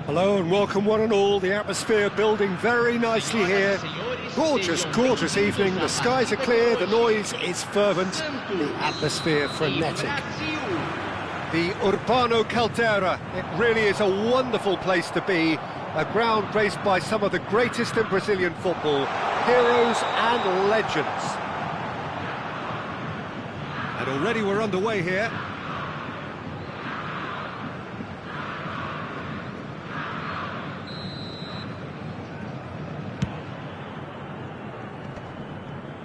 Hello and welcome one and all. The atmosphere building very nicely here. Gorgeous, gorgeous evening. The skies are clear, the noise is fervent, the atmosphere frenetic. The Urbano Caldera, it really is a wonderful place to be. A ground graced by some of the greatest in Brazilian football, heroes and legends. And already we're underway here.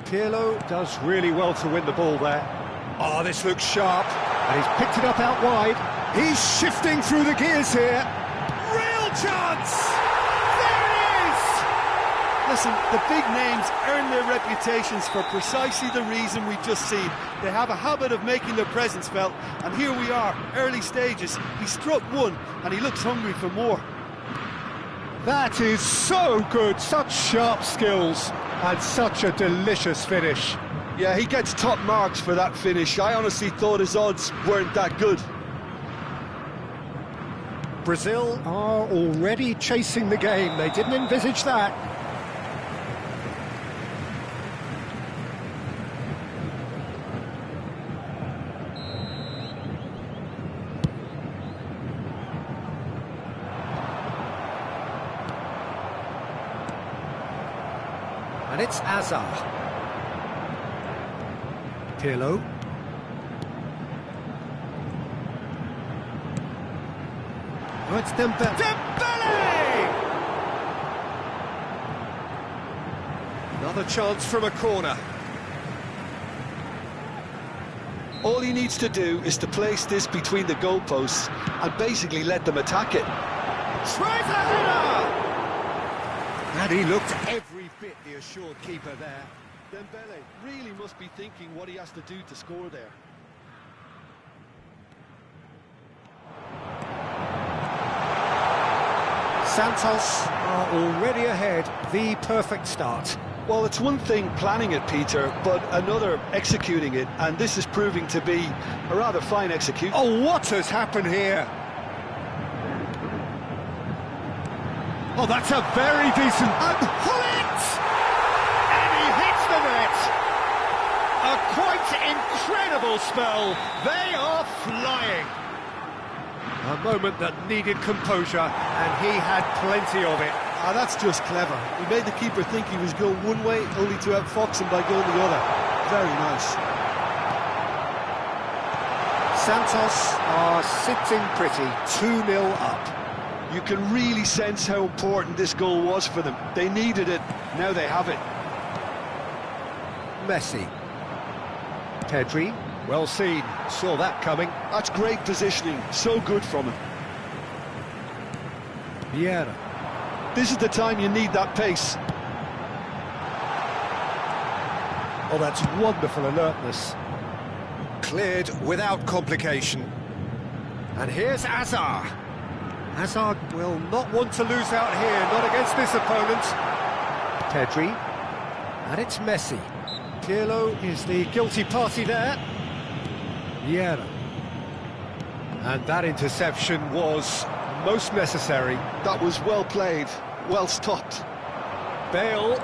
Pirlo does really well to win the ball there. Oh, this looks sharp. And he's picked it up out wide. He's shifting through the gears here. Real chance! There it is! Listen, the big names earn their reputations for precisely the reason we've just seen. They have a habit of making their presence felt. And here we are, early stages. He struck one, and he looks hungry for more. That is so good. Such sharp skills. And such a delicious finish. Yeah, he gets top marks for that finish. I honestly thought his odds weren't that good. Brazil are already chasing the game. They didn't envisage that. And it's Azar. Pirlo. Oh, it's Dembele. Dembele! Another chance from a corner. All he needs to do is to place this between the goalposts and basically let them attack it. Tries a header! And he looked every bit the assured keeper there. Dembele really must be thinking what he has to do to score there. Santos are already ahead, the perfect start. Well, it's one thing planning it, Peter, but another executing it, and this is proving to be a rather fine execution. Oh, what has happened here? Oh, that's a very decent... And pull it! And he hits the net! A quite incredible spell. They are flying. A moment that needed composure, and he had plenty of it. Ah, that's just clever. He made the keeper think he was going one way, only to outfox him by going the other. Very nice. Santos are sitting pretty, 2-0 up. You can really sense how important this goal was for them. They needed it, now they have it. Messi. Pedri, well seen, saw that coming. That's great positioning, so good from him. Vieira. This is the time you need that pace. Oh, that's wonderful alertness. Cleared without complication. And here's Azar. Azar will not want to lose out here, not against this opponent. Pedri. And it's Messi. Pirlo is the guilty party there. Vieira. And that interception was most necessary. That was well played, well stopped. Bale.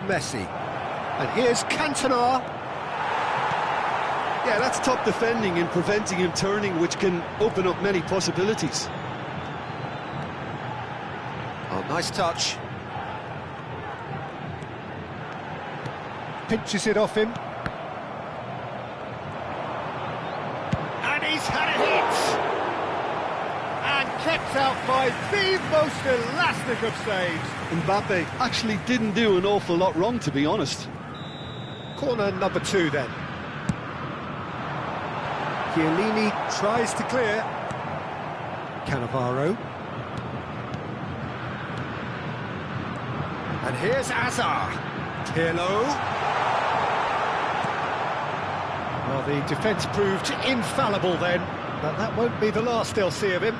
Messi. And here's Cantona. Yeah, that's top defending and preventing him turning, which can open up many possibilities. Oh, nice touch. Pinches it off him. And he's had a hit! And kept out by the most elastic of saves. Mbappe actually didn't do an awful lot wrong, to be honest. Corner number 2 then. Chiellini tries to clear. Cannavaro. And here's Azar. Pirlo. Well, the defence proved infallible then, but that won't be the last they'll see of him.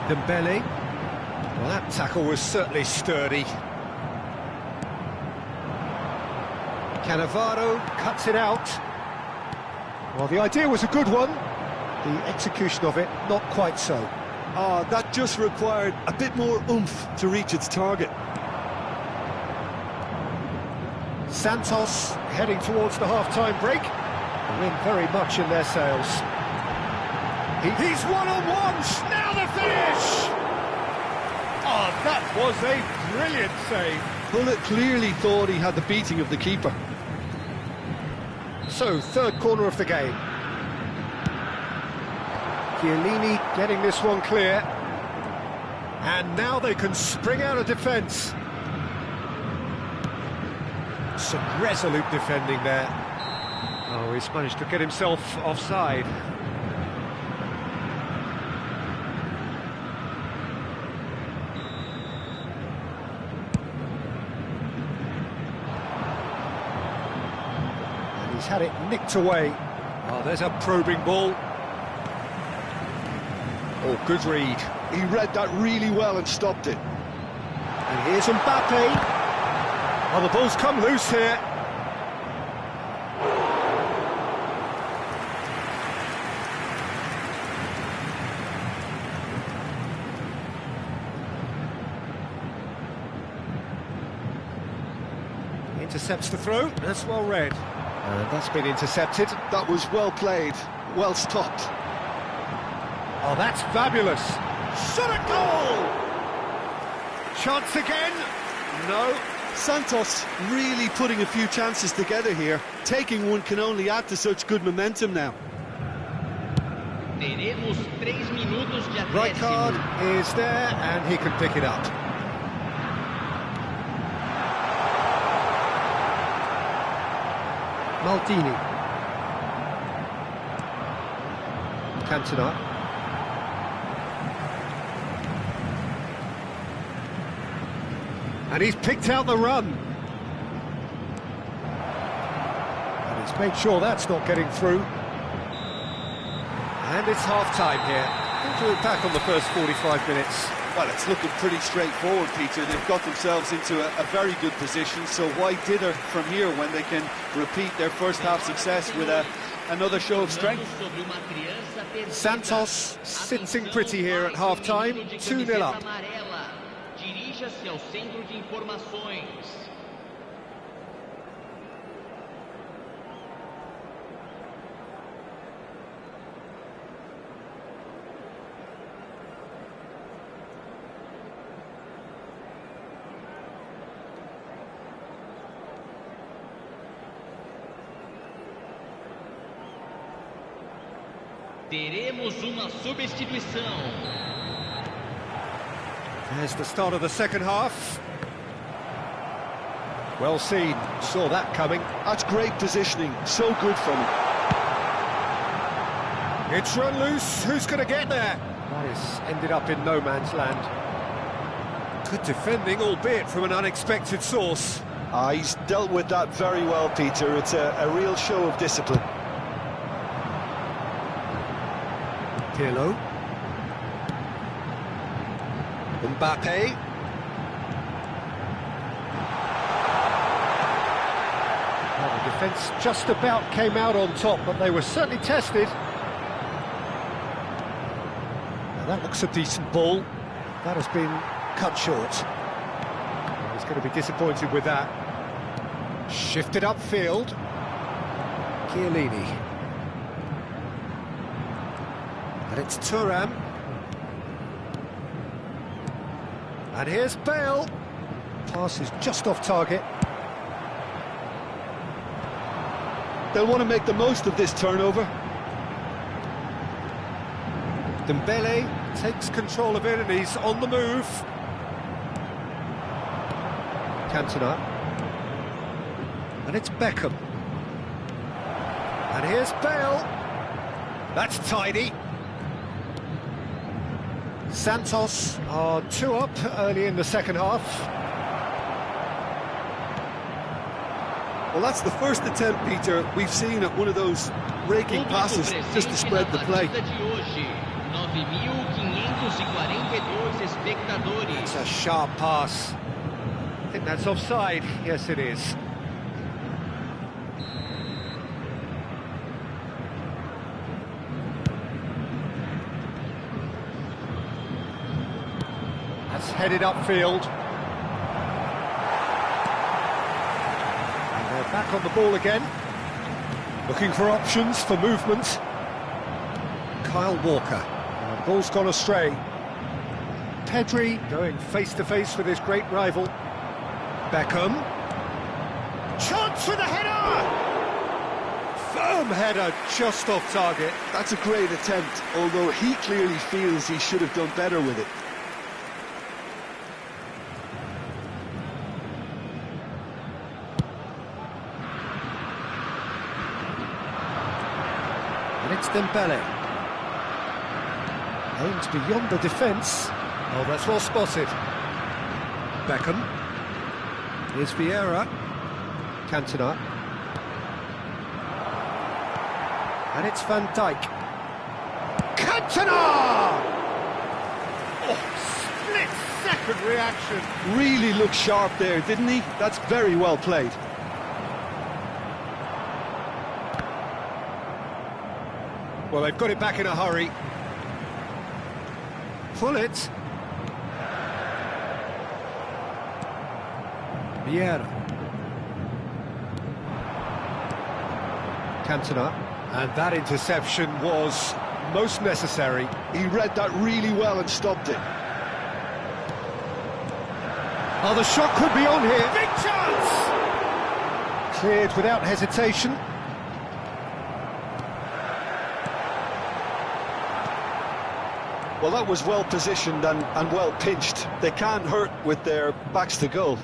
Dembele. Well, that tackle was certainly sturdy. Cannavaro cuts it out. Well, the idea was a good one. The execution of it, not quite so. That just required a bit more oomph to reach its target. Santos heading towards the half-time break. The wind very much in their sails. He's one-on-one! Now the finish! Oh, that was a brilliant save. Bullet clearly thought he had the beating of the keeper. So, third corner of the game. Chiellini getting this one clear. And now they can spring out of defence. Some resolute defending there. Oh, he's managed to get himself offside. And he's had it nicked away. Oh, there's a probing ball. Oh, good read. He read that really well and stopped it. And here's Mbappe. Oh, the ball's come loose here. Intercepts the throw. That's well read. And that's been intercepted. That was well played, well stopped. Oh, that's fabulous. Shot a goal! Chance again. No. Santos really putting a few chances together here. Taking one can only add to such good momentum now. Right card is there, and he can pick it up. Maldini. Cantona. And he's picked out the run. And he's made sure that's not getting through. And it's half-time here. Into attack on the first 45 minutes. Well, it's looking pretty straightforward, Peter. They've got themselves into a very good position, so why dither from here when they can repeat their first half success with another show of strength? Santos sitting pretty here at half-time, 2-0 up. Dirija-se ao centro de informações. Teremos uma substituição. There's the start of the second half. Well seen, saw that coming. That's great positioning, so good from him. It's run loose, who's going to get there? That is ended up in no man's land. Good defending, albeit from an unexpected source. He's dealt with that very well, Peter. It's a real show of discipline. Pirlo. Mbappe. Well, the defence just about came out on top, but they were certainly tested. Now, that looks a decent ball. That has been cut short. He's going to be disappointed with that. Shifted upfield. Chiellini. And it's Thuram. And here's Bale. Pass is just off target. They'll want to make the most of this turnover. Dembele takes control of it and he's on the move. Cantona. And it's Beckham. And here's Bale. That's tidy. Santos are 2 up early in the second half. Well, that's the first attempt, Peter, we've seen at one of those raking passes just to spread the play. It's a sharp pass. I think that's offside. Yes, it is. That's headed upfield. And they're back on the ball again. Looking for options for movement. Kyle Walker. Ball's gone astray. Pedri going face-to-face with his great rival. Beckham. Chance with a header! Firm header, just off target. That's a great attempt, although he clearly feels he should have done better with it. And it's Dembele. Aims beyond the defence. Oh, that's well spotted. Beckham. Here's Vieira. Cantona. And it's Van Dijk. Cantona! Oh, split-second reaction. Really looked sharp there, didn't he? That's very well played. Well, they've got it back in a hurry. Pull it. Vieira. Cantona. And that interception was most necessary. He read that really well and stopped it. Oh, the shot could be on here. Big chance! Cleared without hesitation. Well, that was well positioned and well pinched. They can't hurt with their backs to goal.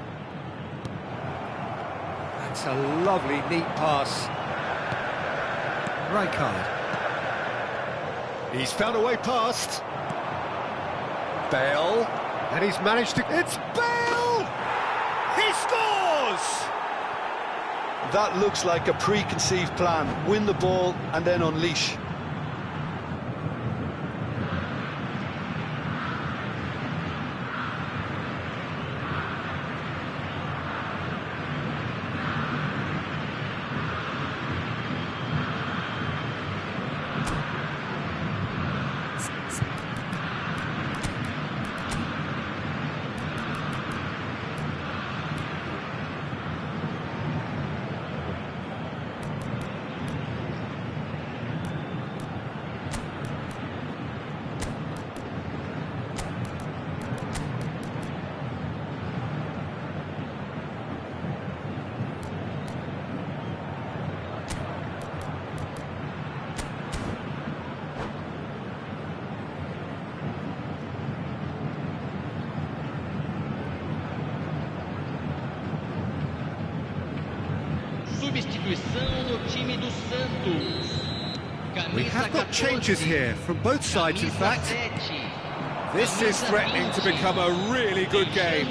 That's a lovely, neat pass. Rijkaard. He's found a way past. Bale. And he's managed to... It's Bale! He scores! That looks like a preconceived plan. Win the ball and then unleash. substituição no time do Santos. We have got changes here from both sides, in fact. This is threatening to become a really good game.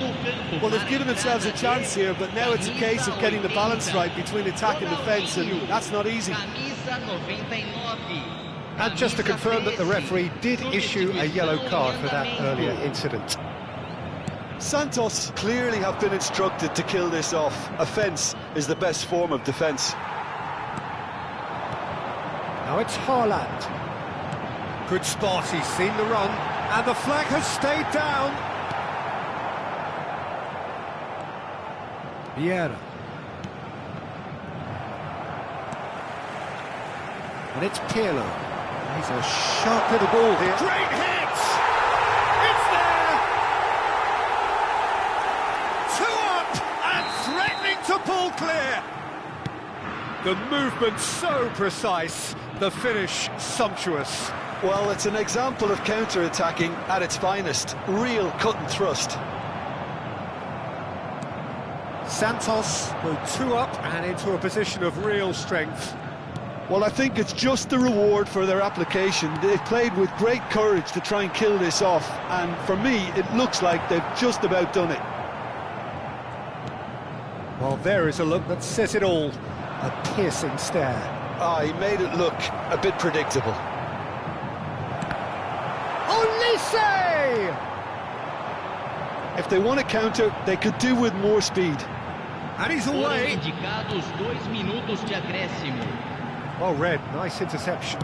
Well, they've given themselves a chance here, but now it's a case of getting the balance right between attack and defence, and that's not easy. And just to confirm that the referee did issue a yellow card for that earlier incident. Santos clearly have been instructed to kill this off. Offence is the best form of defence. Now it's Haaland. Good spot, he's seen the run, and the flag has stayed down. Vieira. And it's Pirlo. He's a sharp little ball here. Great hit! It's there! 2 up and threatening to pull clear. The movement so precise, the finish sumptuous. Well, it's an example of counter-attacking at its finest. Real cut and thrust. Santos go 2 up and into a position of real strength. Well, I think it's just the reward for their application. They've played with great courage to try and kill this off, and for me, it looks like they've just about done it. Well, there is a look that says it all. A piercing stare. He made it look a bit predictable. Olise! If they want to counter, they could do with more speed. And he's away. Indicados 2 minutos de acréscimo. Well read, nice interception.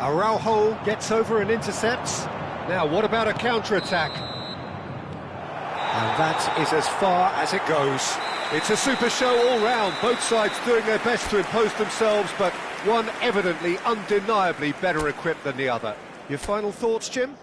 Araujo gets over and intercepts. Now, what about a counter-attack? And that is as far as it goes. It's a super show all round, both sides doing their best to impose themselves, but one evidently, undeniably better equipped than the other. Your final thoughts, Jim?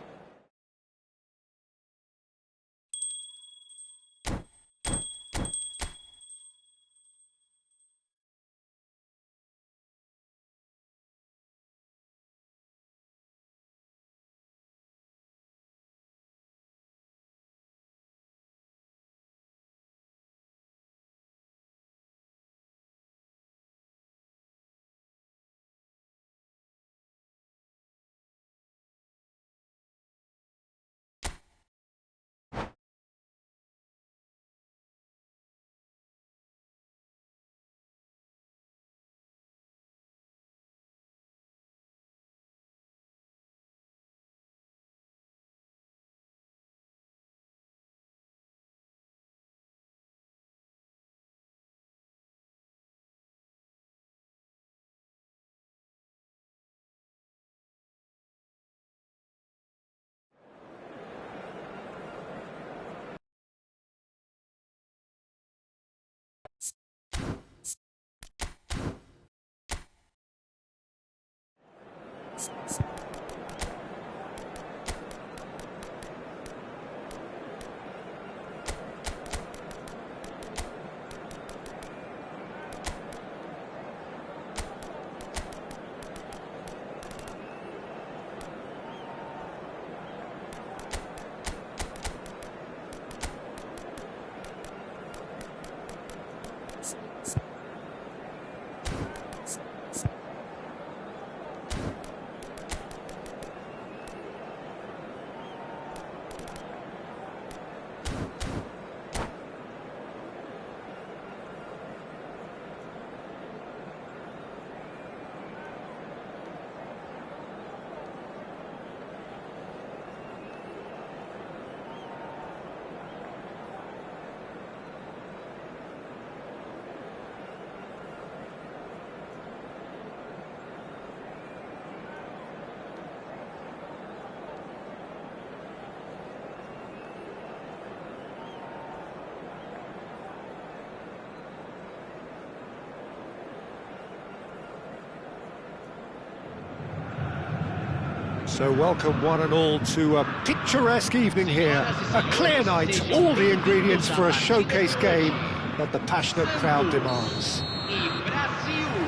So welcome one and all to a picturesque evening here. A clear night, all the ingredients for a showcase game that the passionate crowd demands.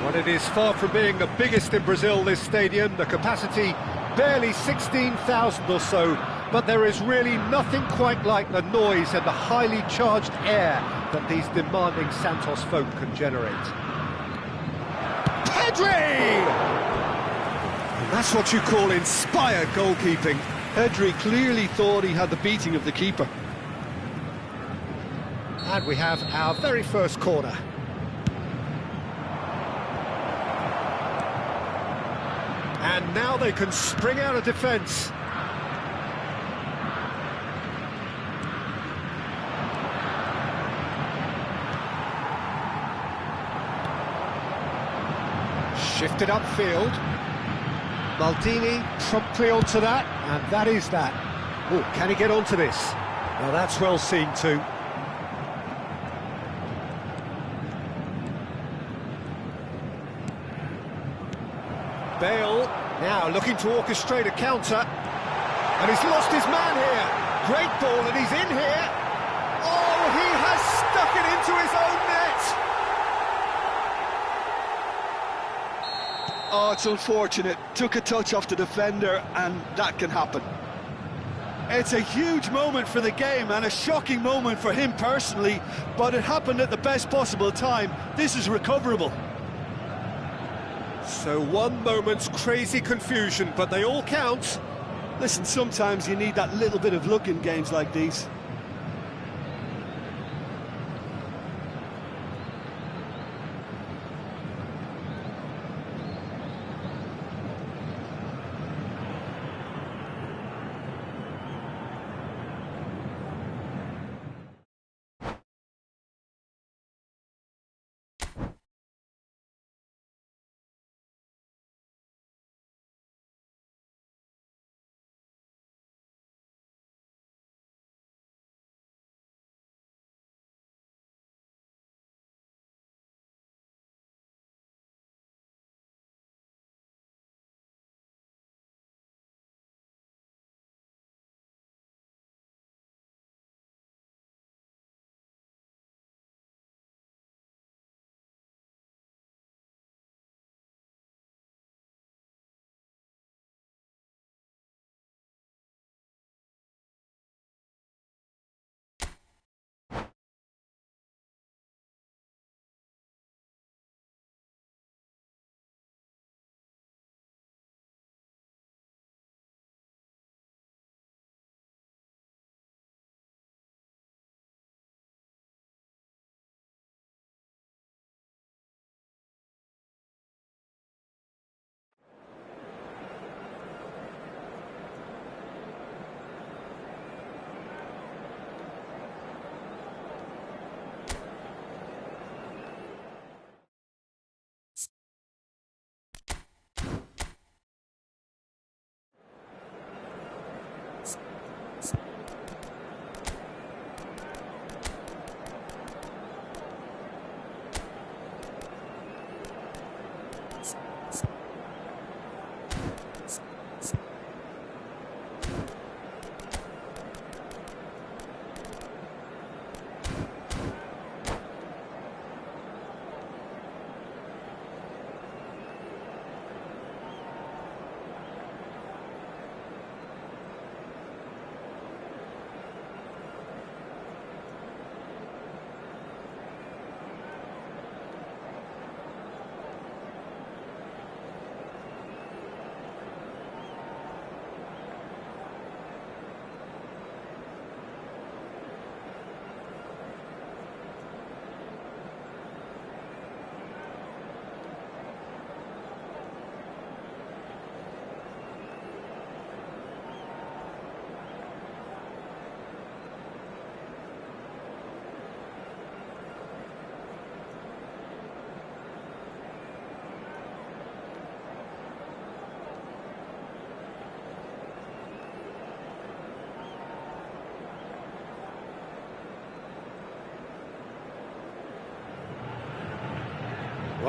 Well, it is far from being the biggest in Brazil, this stadium. The capacity barely 16,000 or so, but there is really nothing quite like the noise and the highly charged air that these demanding Santos folk can generate. Pedri! And that's what you call inspired goalkeeping. Pedri clearly thought he had the beating of the keeper. And we have our very first corner. And now they can spring out of defence. Shifted upfield. Maldini promptly onto that, and that is that. Oh, can he get onto this? Well, that's well seen too. Bale now looking to orchestrate a counter, and he's lost his man here. Great ball, and he's in here. Oh, he has stuck it into his own net. Oh, it's unfortunate. Took a touch off the defender, and that can happen. It's a huge moment for the game and a shocking moment for him personally, but it happened at the best possible time. This is recoverable. So one moment's crazy confusion, but they all count. Listen, sometimes you need that little bit of luck in games like these.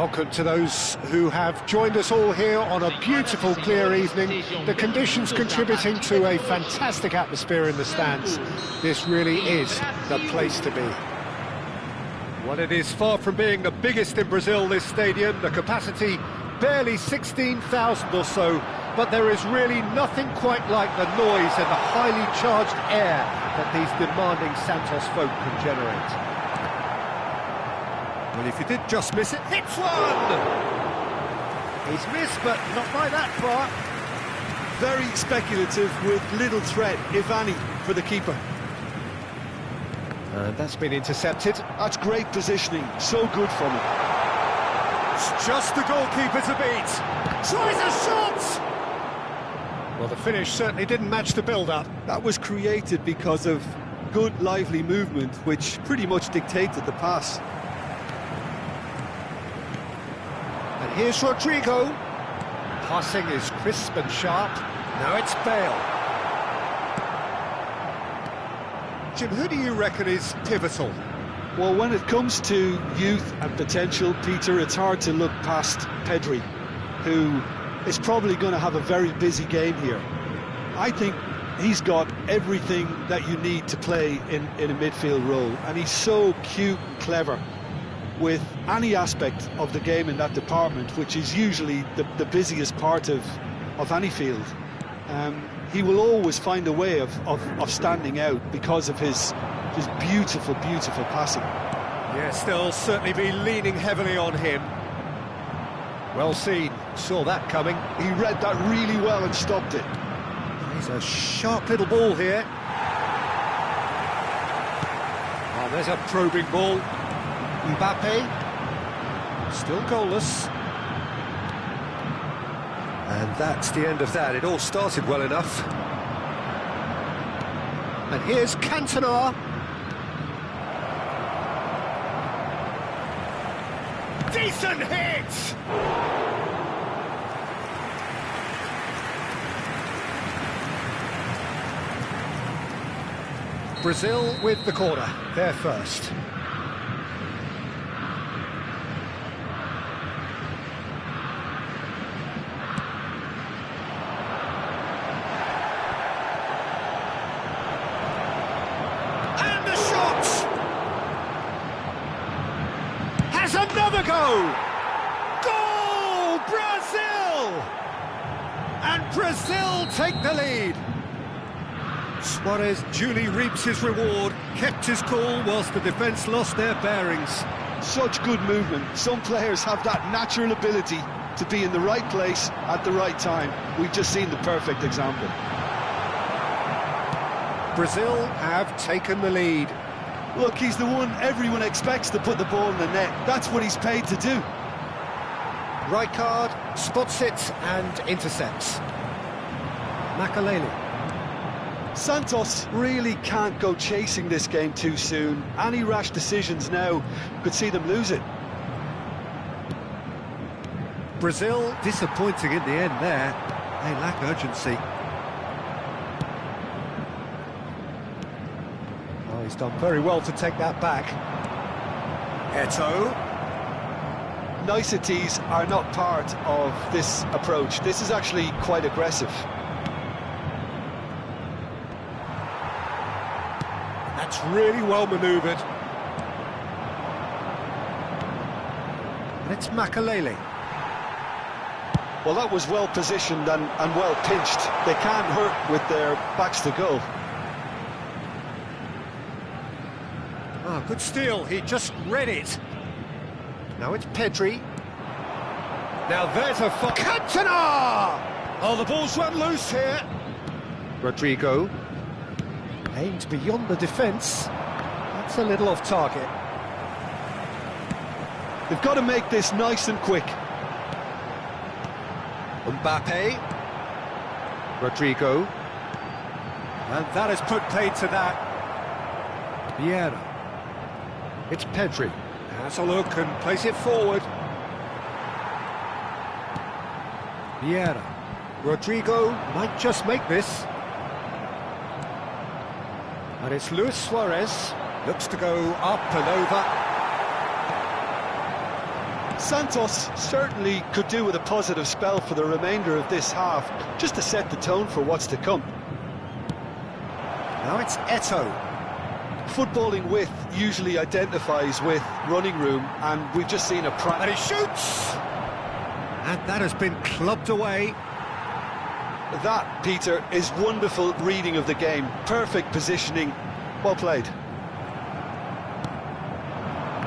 Welcome to those who have joined us all here on a beautiful, clear evening. The conditions contributing to a fantastic atmosphere in the stands. This really is the place to be. Well, it is far from being the biggest in Brazil, this stadium. The capacity barely 16,000 or so, but there is really nothing quite like the noise and the highly charged air that these demanding Santos folk can generate. Well, if you did just miss it, hits one! He's missed, but not by that far. Very speculative with little threat, if any, for the keeper. And that's been intercepted. That's great positioning, so good from him. It's just the goalkeeper to beat. Tries a shot! Well, the finish certainly didn't match the build-up. That was created because of good, lively movement, which pretty much dictated the pass. And here's Rodrigo. Passing is crisp and sharp. Now it's Bale. Jim, who do you reckon is pivotal? Well, when it comes to youth and potential, Peter, it's hard to look past Pedri, who is probably going to have a very busy game here. I think he's got everything that you need to play in a midfield role, and he's so cute and clever with any aspect of the game in that department, which is usually the busiest part of any field. He will always find a way of standing out because of his beautiful, beautiful passing. Yes, they'll certainly be leaning heavily on him. Well seen, saw that coming. He read that really well and stopped it. He's a sharp little ball here. Oh, there's a probing ball. Mbappe, still goalless. And that's the end of that. It all started well enough. And here's Cantona. Decent hit! Brazil with the corner, they're first. And the shot! Has another go! Goal! Brazil! And Brazil take the lead. Suarez duly reaps his reward, kept his cool whilst the defence lost their bearings. Such good movement. Some players have that natural ability to be in the right place at the right time. We've just seen the perfect example. Brazil have taken the lead. Look, he's the one everyone expects to put the ball in the net. That's what he's paid to do. Rijkaard spots it and intercepts. Makaleli. Santos really can't go chasing this game too soon. Any rash decisions now could see them lose it. Brazil disappointing in the end there. They lack urgency. Oh, he's done very well to take that back. Eto'o. Niceties are not part of this approach. This is actually quite aggressive. That's really well manoeuvred. And it's Makaleli. Well, that was well positioned and well pinched. They can't hurt with their backs to goal. Ah, good steal. He just read it. Now it's Pedri. Now there's a Cantona! Oh, the ball's run loose here. Rodrigo. Aimed beyond the defence. That's a little off target. They've got to make this nice and quick. Mbappe. Rodrigo. And that has put paid to that. Vieira. It's Pedri. Has a look and plays it forward. Vieira. Rodrigo might just make this. And it's Luis Suarez. Looks to go up and over. Santos certainly could do with a positive spell for the remainder of this half, just to set the tone for what's to come. Now it's Eto'o. Footballing width usually identifies with running room, and we've just seen a prime. And he shoots! And that has been clubbed away. That, Peter, is wonderful reading of the game. Perfect positioning. Well played.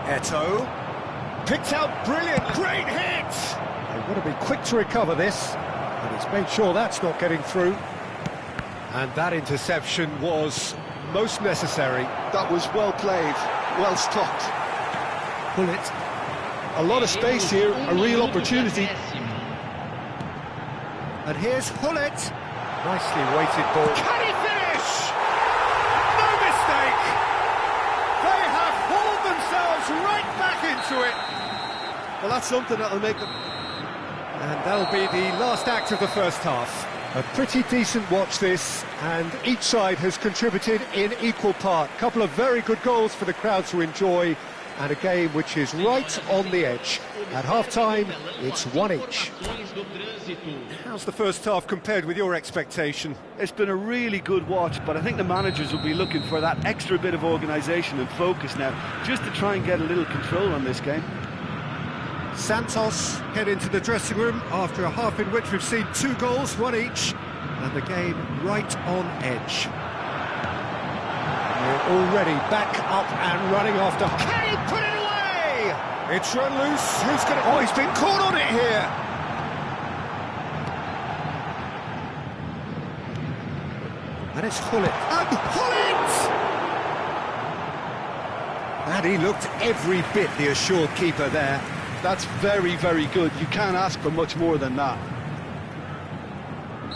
Eto'o. Picked out brilliant, great hit! They've got to be quick to recover this, and he's made sure that's not getting through. And that interception was most necessary. That was well played, well stopped. Bullet. A lot of space here, a real opportunity. And here's Hullet. Nicely weighted ball. Can he finish? No mistake! They have hauled themselves right back into it. Well, that's something that'll make them... And that'll be the last act of the first half. A pretty decent watch this, and each side has contributed in equal part. A couple of very good goals for the crowd to enjoy, and a game which is right on the edge. At half-time, it's one each. How's the first half compared with your expectation? It's been a really good watch, but I think the managers will be looking for that extra bit of organisation and focus now, just to try and get a little control on this game. Santos head into the dressing room after a half in which we've seen 2 goals, one each, and the game right on edge. We're already back up and running after... Can he put it away? It's run loose. Who's going to... Oh, he's been caught on it here. And it's Hullet. And Hullet! And he looked every bit the assured keeper there. That's very, very good. You can't ask for much more than that.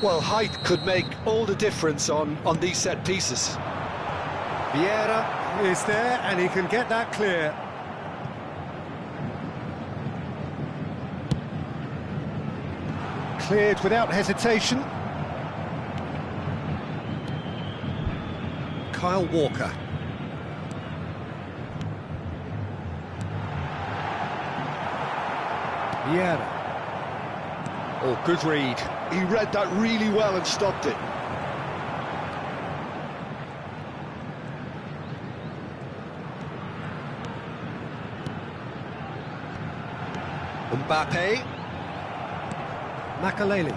Well, height could make all the difference on these set pieces. Vieira is there, and he can get that clear. Cleared without hesitation. Kyle Walker. Vieira. Oh, good read. He read that really well and stopped it. Mbappe. Makaleli.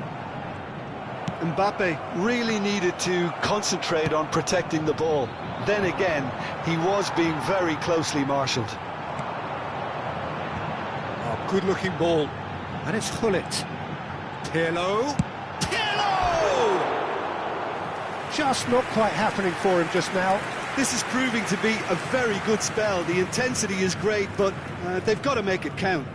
Mbappe really needed to concentrate on protecting the ball. Then again, he was being very closely marshalled. Oh, good-looking ball. And it's Hullet. Pirlo. Pirlo! Just not quite happening for him just now. This is proving to be a very good spell. The intensity is great, but they've got to make it count.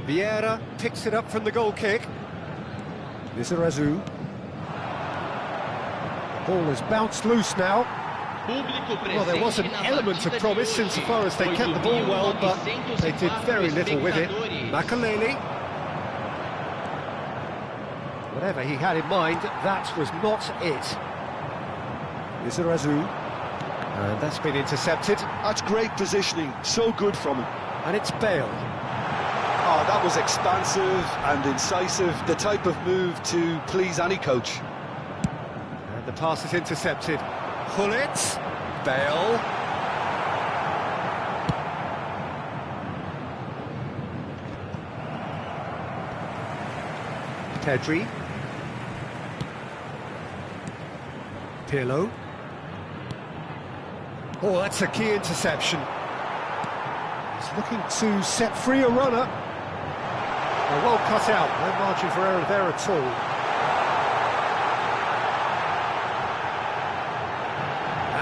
Vieira picks it up from the goal kick. Lizarazu. The ball has bounced loose now. Well, there was an element of promise insofar as they kept the ball well, but they did very little with it. Makaleli. Whatever he had in mind, that was not it. Lizarazu. And that's been intercepted. That's great positioning, so good from him. And it's Bale. Oh, that was expansive and incisive, the type of move to please any coach. And the pass is intercepted. Hullet, Bale. Pedri. Pirlo. Oh, that's a key interception. He's looking to set free a runner. Well cut out, no margin for error there at all.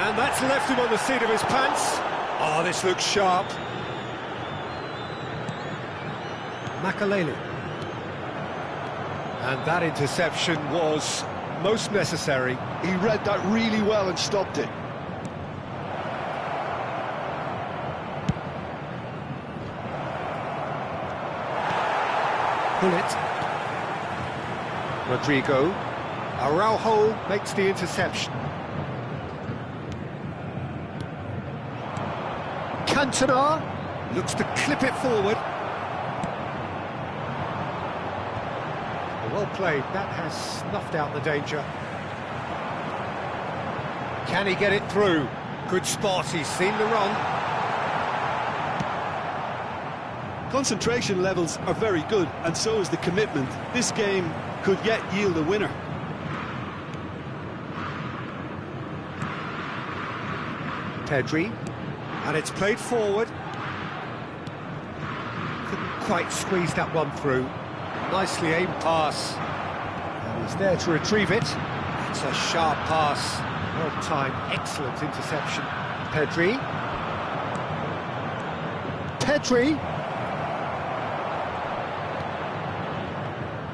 And that's left him on the seat of his pants. Oh, this looks sharp. Makaleli. And that interception was most necessary. He read that really well and stopped it. Bullet. Rodrigo. Araujo makes the interception. Cantona looks to clip it forward. Well played, that has snuffed out the danger. Can he get it through? Good spot, he's seen the run. Concentration levels are very good, and so is the commitment. This game could yet yield a winner. Pedri, and it's played forward. Couldn't quite squeeze that one through. Nicely aimed pass. And he's there to retrieve it. It's a sharp pass. Well timed, excellent interception. Pedri.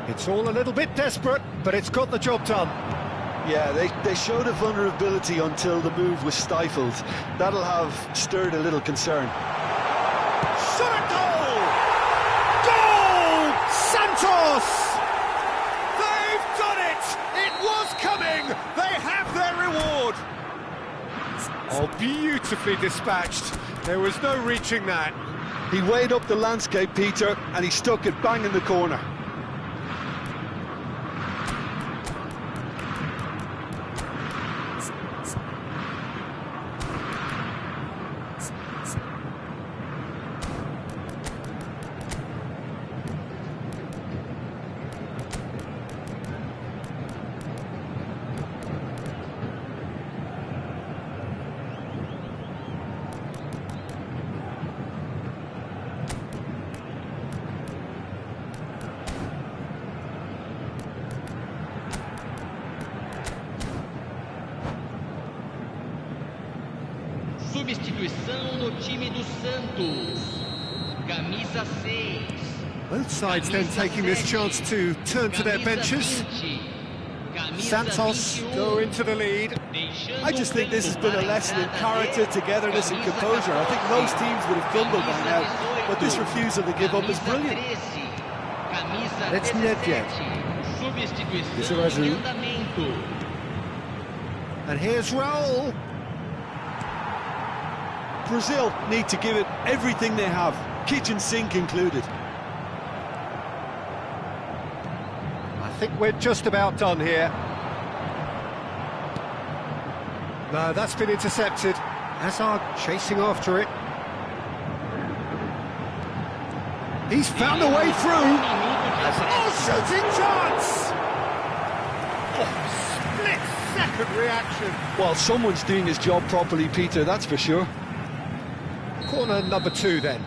It's all a little bit desperate, but it's got the job done. Yeah, they showed a vulnerability until the move was stifled. That'll have stirred a little concern. Shot at goal! Goal! Santos! They've done it! It was coming! They have their reward! Oh, beautifully dispatched. There was no reaching that. He weighed up the landscape, Peter, and he stuck it bang in the corner. Substituição no time do Santos. Camisa 6. Both sides then taking this chance to turn to their benches. Santos go into the lead. I just think this has been a lesson in character, togetherness and composure. I think most teams would have crumbled by now, but this refusal to give up is brilliant. It's Nedved. Substituição em andamento. And here's Raul. Brazil need to give it everything they have, kitchen sink included. I think we're just about done here. No, that's been intercepted. Hazard chasing after it. He's found a way through. Oh, shooting chance! Oh, split-second reaction. Well, someone's doing his job properly, Peter, that's for sure. Corner number 2 then.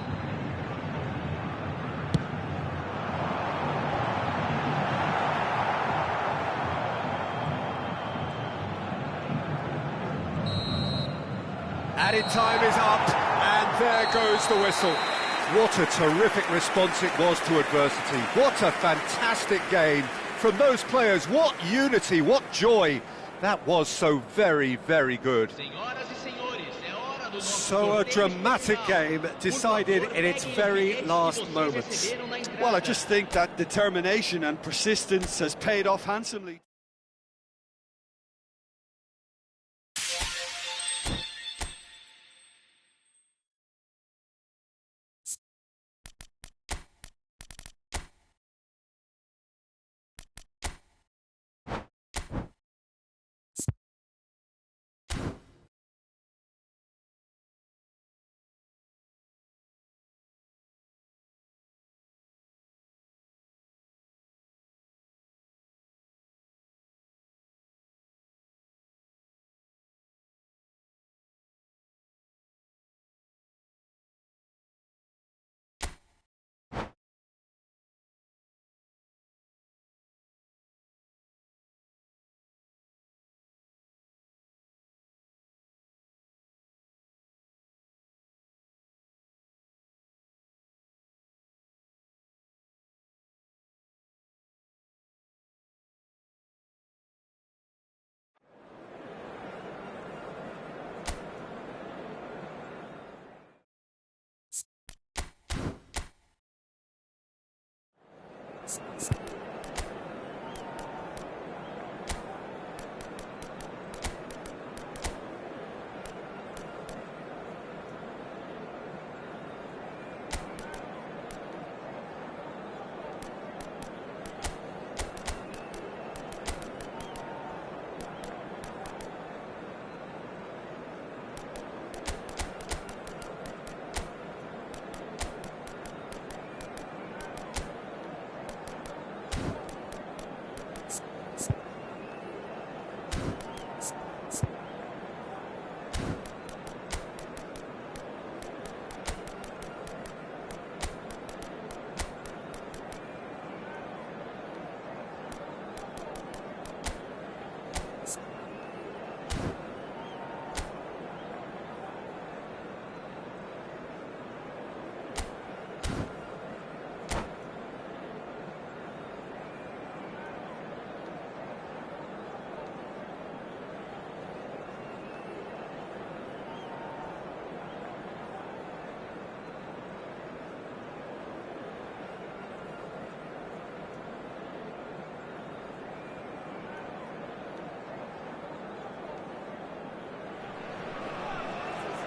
Added time is up, and there goes the whistle. What a terrific response it was to adversity. What a fantastic game from those players. What unity, what joy. That was so very, very good. So a dramatic game decided in its very last moments. Well, I just think that determination and persistence has paid off handsomely.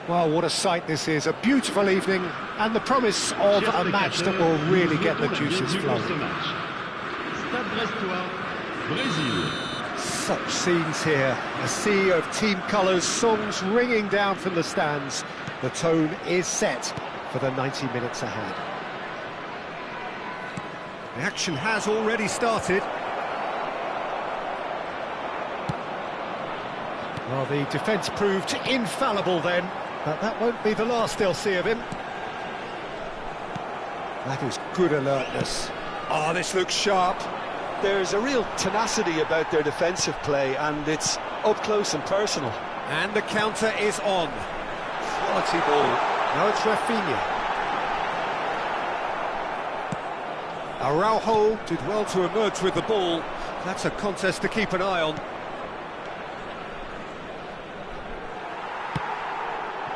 Well, what a sight this is, a beautiful evening, and the promise of a match that will really get the juices flowing. Such scenes here, a sea of team colours, songs ringing down from the stands. The tone is set for the 90 minutes ahead. The action has already started. Well, the defence proved infallible then, but that won't be the last they'll see of him. That is good alertness. Oh, this looks sharp. There's a real tenacity about their defensive play, and it's up close and personal. And the counter is on. Quality ball. Now it's Rafinha. Araujo did well to emerge with the ball. That's a contest to keep an eye on.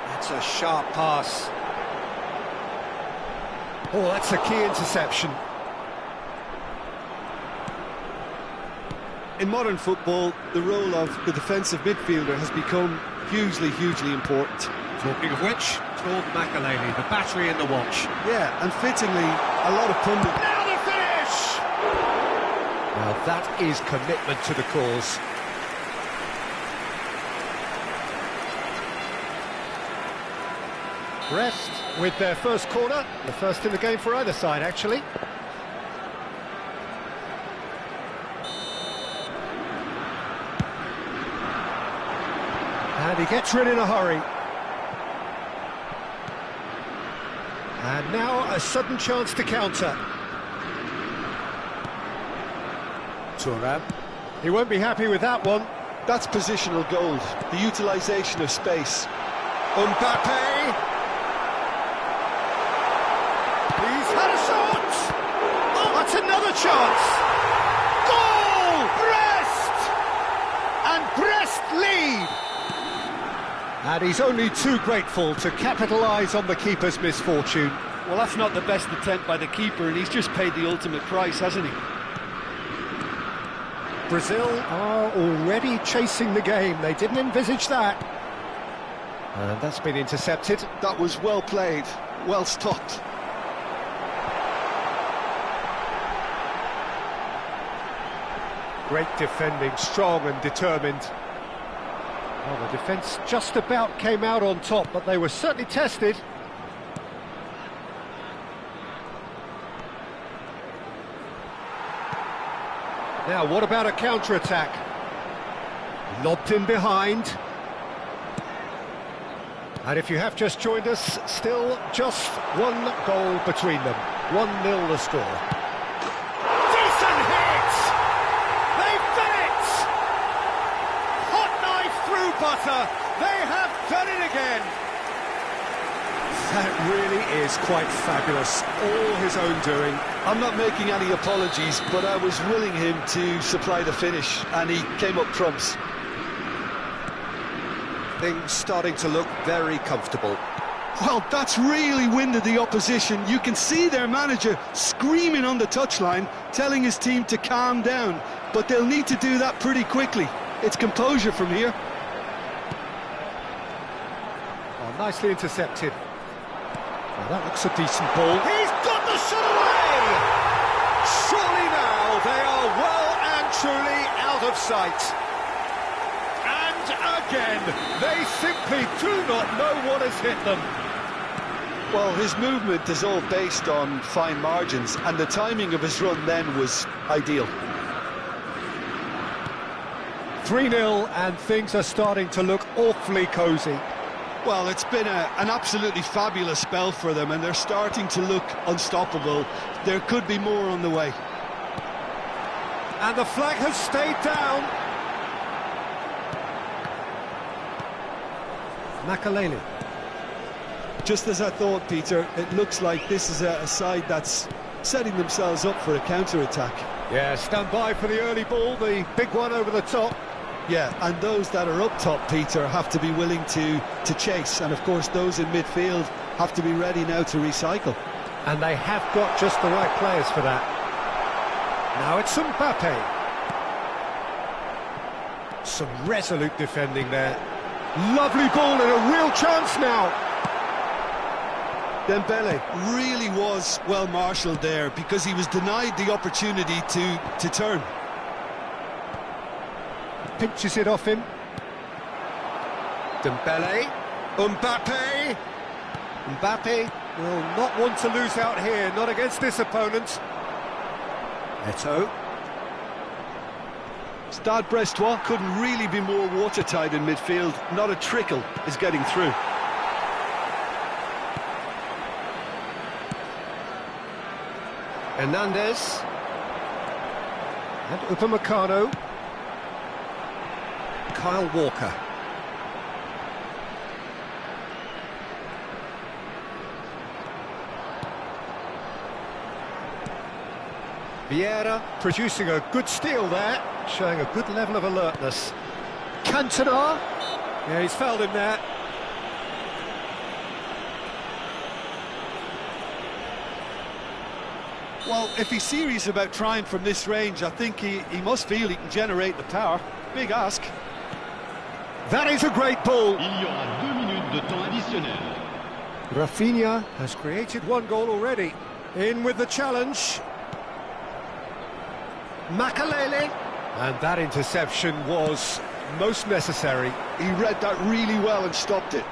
That's a sharp pass. Oh, that's a key interception. In modern football, the role of the defensive midfielder has become hugely important. Talking of which, Claude Makelele, the battery in the watch. Yeah, and fittingly, a lot of pundits. Now the finish! Well, that is commitment to the cause. Brest with their first corner, the first in the game for either side, actually. And he gets rid in a hurry. And now a sudden chance to counter. Thuram. He won't be happy with that one. That's positional gold, the utilisation of space. Mbappe! He's had a shot! Oh, that's another chance! Goal! Brest! And Brest lead! And he's only too grateful to capitalise on the keeper's misfortune. Well, that's not the best attempt by the keeper, and he's just paid the ultimate price, hasn't he? Brazil are already chasing the game. They didn't envisage that. And that's been intercepted. That was well played, well stopped. Great defending, strong and determined. Well, the defence just about came out on top, but they were certainly tested. Now, what about a counter-attack? Lobbed in behind. And if you have just joined us, still just one goal between them. 1-0 the score. Decent hit! They've done it! Hot knife through butter. They have done it again. That really is quite fabulous. All his own doing. I'm not making any apologies, but I was willing him to supply the finish, and he came up trumps. Things starting to look very comfortable. Well, that's really winded the opposition. You can see their manager screaming on the touchline, telling his team to calm down, but they'll need to do that pretty quickly. It's composure from here. Oh, nicely intercepted. Well, that looks a decent ball. He's got the shot away! Surely now they are well and truly out of sight. And again, they simply do not know what has hit them. Well, his movement is all based on fine margins, and the timing of his run then was ideal. 3-0, and things are starting to look awfully cosy. Well, it's been an absolutely fabulous spell for them, and they're starting to look unstoppable. There could be more on the way. And the flag has stayed down. Makelele. Just as I thought, Peter, it looks like this is a side that's setting themselves up for a counter-attack. Yeah, stand by for the early ball, the big one over the top. Yeah, and those that are up top, Peter, have to be willing to chase, and of course those in midfield have to be ready now to recycle. And they have got just the right players for that. Now it's Mbappe. Some resolute defending there. Lovely ball and a real chance now. Dembele really was well marshalled there because he was denied the opportunity to turn. Pinches it off him. Dembele. Mbappe. Mbappe will not want to lose out here, not against this opponent. Eto'o. Stade Brestois couldn't really be more watertight in midfield. Not a trickle is getting through. Hernandez. And Upamecano. Kyle Walker. Vieira producing a good steal there, showing a good level of alertness. Cantona. Yeah, he's fouled him there. Well, if he's serious about trying from this range, I think he must feel he can generate the power. Big ask. That is a great ball. Il y aura 2 minutes de temps additionnel. Rafinha has created one goal already. In with the challenge. Makalele. And that interception was most necessary. He read that really well and stopped it.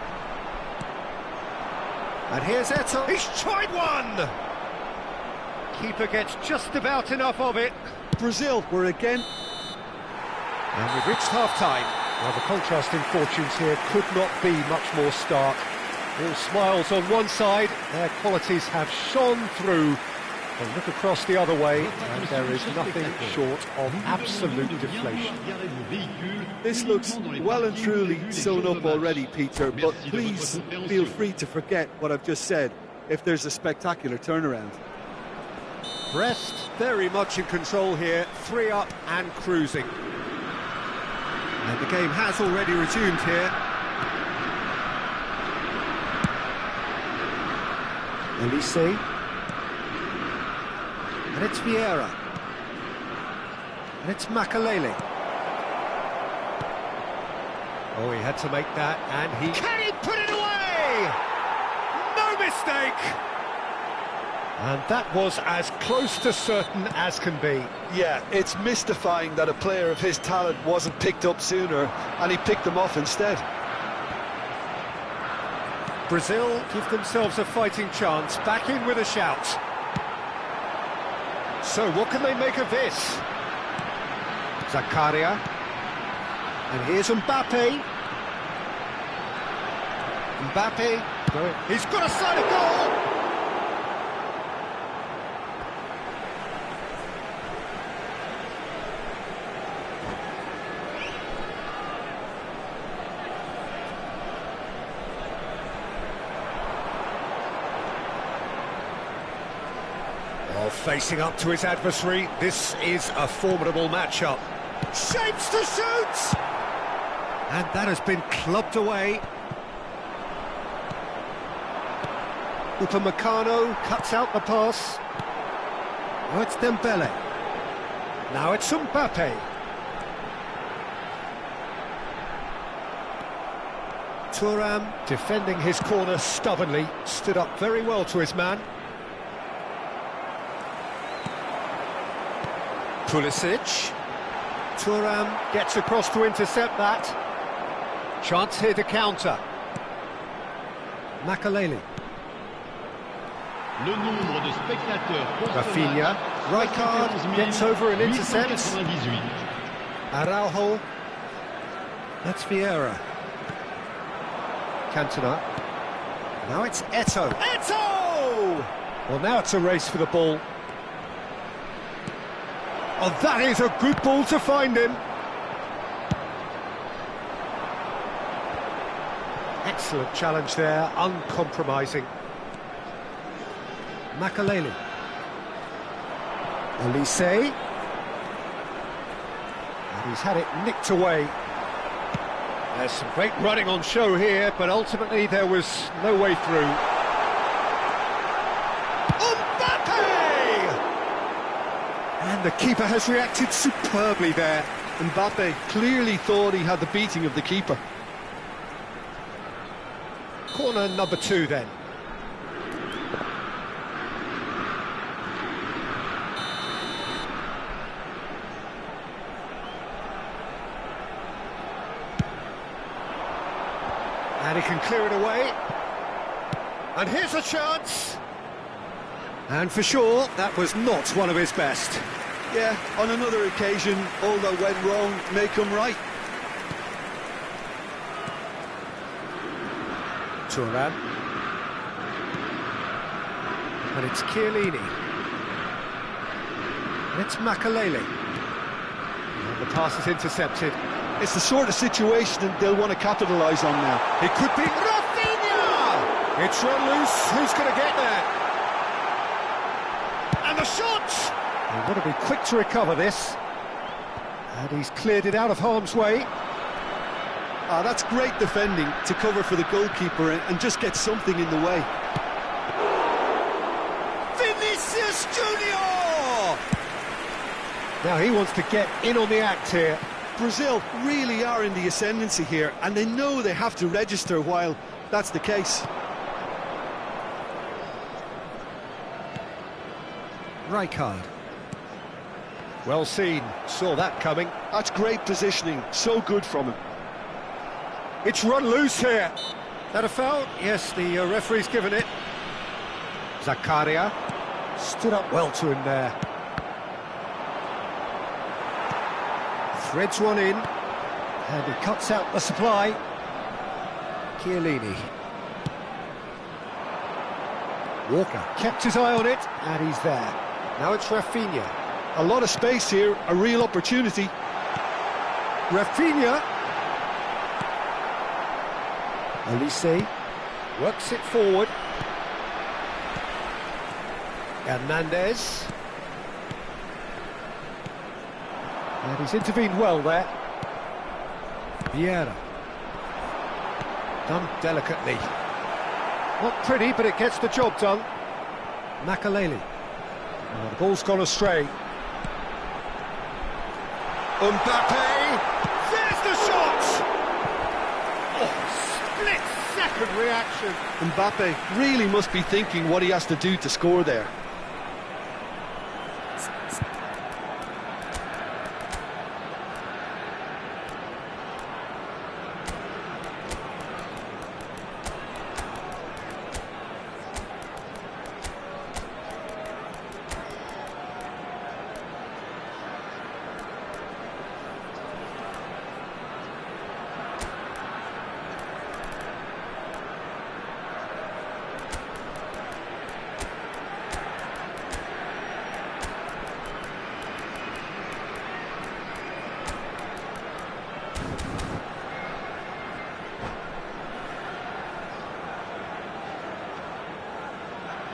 And here's Eto'o. He's tried one! Keeper gets just about enough of it. Brazil were again. And we've reached half-time. Well, the contrasting fortunes here could not be much more stark. All smiles on one side, their qualities have shone through. And look across the other way, and there is nothing short of absolute deflation. This looks well and truly sewn up already, Peter, but please feel free to forget what I've just said if there's a spectacular turnaround. Brest very much in control here, 3 up and cruising. And the game has already resumed here. Elise. And it's Vieira. And it's Makalele. Oh, he had to make that, and he... Can he put it away? No mistake! And that was as close to certain as can be. Yeah, it's mystifying that a player of his talent wasn't picked up sooner, and he picked them off instead. Brazil give themselves a fighting chance, back in with a shout. So what can they make of this? Zakaria. And here's Mbappe. Mbappe. He's got a sight of goal! Facing up to his adversary, this is a formidable matchup. Shapes to shoot! And that has been clubbed away. Upamecano cuts out the pass. Now it's Dembele. Now it's Mbappe. Thuram defending his corner stubbornly, stood up very well to his man. Pulisic. Thuram gets across to intercept that. Chance here to counter. Makalele. Le nombre de spectateurs pour Rafinha. Rijkaard gets over and intercepts. Araujo. That's Vieira. Cantona. Now it's Eto'o. Eto'o! Well, now it's a race for the ball. Oh, that is a good ball to find him. Excellent challenge there, uncompromising. Makalele. Elise. And he's had it nicked away. There's some great running on show here, but ultimately there was no way through. And the keeper has reacted superbly there. Mbappe clearly thought he had the beating of the keeper. Corner number 2 then. And he can clear it away. And here's a chance. And for sure, that was not one of his best. Yeah, on another occasion, all that went wrong may come right. Turan. And it's Chiellini. And it's Makalele. And the pass is intercepted. It's the sort of situation they'll want to capitalise on now. It could be Rafinha! It's run loose. Who's going to get there? And the shot! They've got to be quick to recover this. And he's cleared it out of harm's way. Ah, that's great defending to cover for the goalkeeper and just get something in the way. Vinicius Junior! Now he wants to get in on the act here. Brazil really are in the ascendancy here, and they know they have to register while that's the case. Rijkaard. Well seen, saw that coming. That's great positioning, so good from him. It's run loose here. That a foul? Yes, the referee's given it. Zakaria stood up well to him there. Threads one in, and he cuts out the supply. Chiellini. Walker kept his eye on it, and he's there. Now it's Rafinha. A lot of space here, a real opportunity. Rafinha. Olise works it forward. Hernandez. And he's intervened well there. Vieira. Done delicately. Not pretty, but it gets the job done. Makalele. Oh, the ball's gone astray. Mbappe! There's the shot! Oh, split-second reaction. Mbappe really must be thinking what he has to do to score there.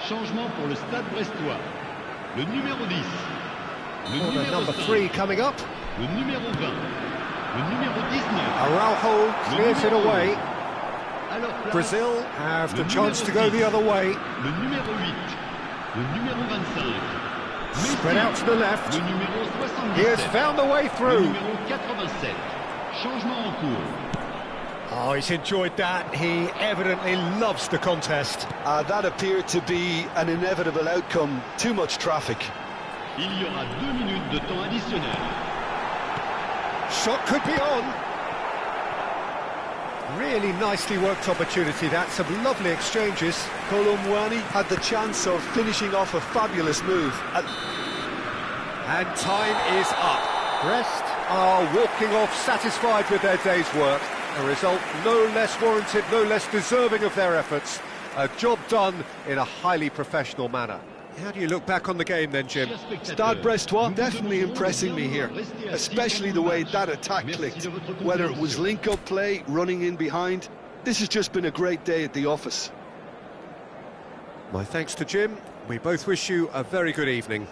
Changement pour le Stade Brestois. Le numéro 10. Le numéro number 5. 3 coming up. Le numéro 20. Le numéro 19. Araujo clears it away. Alors, Brazil have the chance to go the other way. Le numéro 8. Le numéro 25. Spread out to the left. Le numéro 77. He has found the way Le through. numéro 87. Changement en cours. Oh, he's enjoyed that. He evidently loves the contest. That appeared to be an inevitable outcome. Too much traffic. Il y aura 2 minutes de temps additionnel. Shot could be on. Really nicely worked opportunity, that. Some lovely exchanges. Colomwani had the chance of finishing off a fabulous move. And time is up. Brest are walking off satisfied with their day's work. A result no less warranted, no less deserving of their efforts. A job done in a highly professional manner. How do you look back on the game then, Jim? Stade Brestois definitely impressing me here, especially the way that attack clicked. Whether it was link-up play, running in behind, this has just been a great day at the office. My thanks to Jim. We both wish you a very good evening.